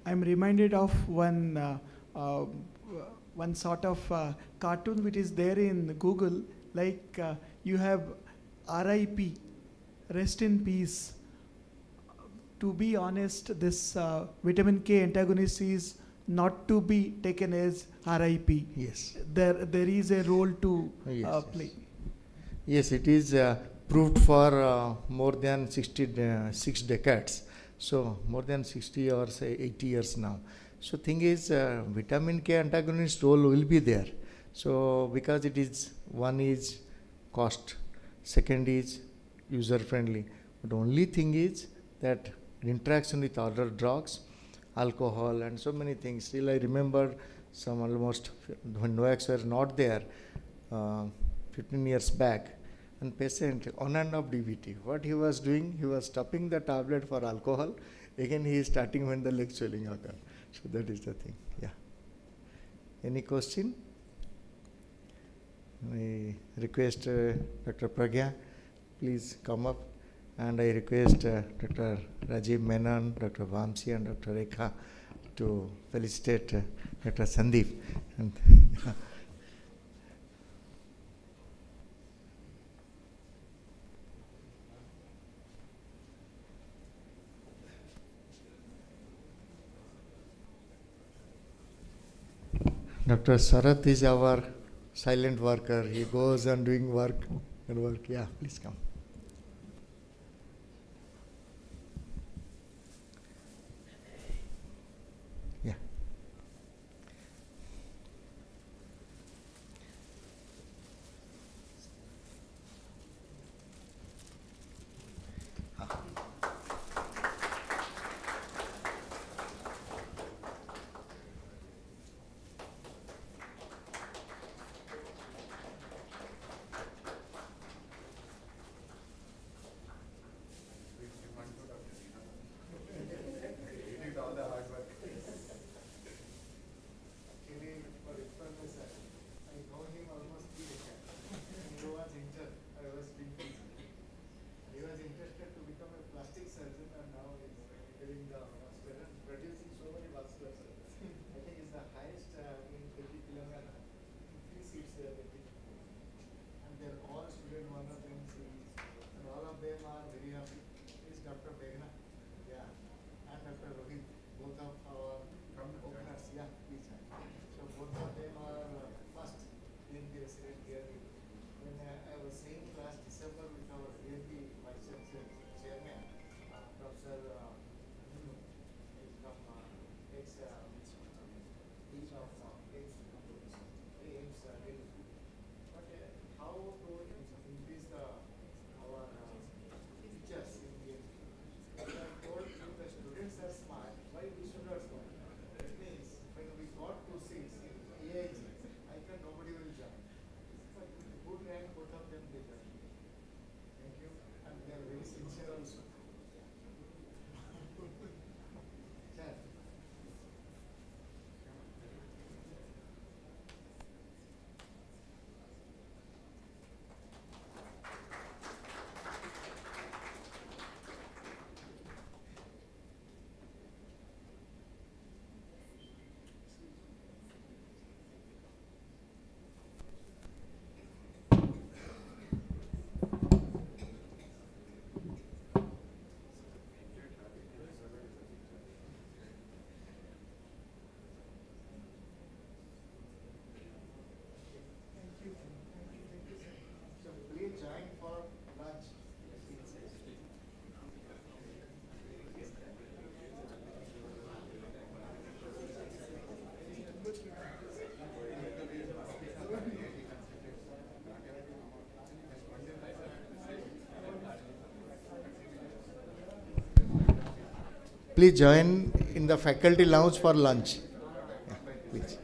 I'm reminded of one sort of cartoon which is there in Google, like you have RIP, rest in peace. To be honest, this vitamin K antagonist is not to be taken as RIP.
Yes.
There is a role to
Yes,
play.
Yes, it is proved for more than 6 decades. So more than 60 or say 80 years now. So thing is, vitamin K antagonist role will be there. So because it is, one is cost, second is user friendly. But only thing is that interaction with other drugs, alcohol and so many things. Still I remember some almost when NOACs were not there 15 years back, and patient on and off DVT. What he was doing, he was stopping the tablet for alcohol. Again he is starting when the leg swelling occur. So that is the thing. Yeah. Any question? I request Dr. Pragya, please come up. And I request Dr. Rajiv Menon, Dr. Vamsi and Dr. Rekha to felicitate Dr. Sandeep. And Dr. Sarath is our silent worker. He goes on doing work and work. Yeah, please come. Yeah. please join in the faculty lounge for lunch. Yeah, please.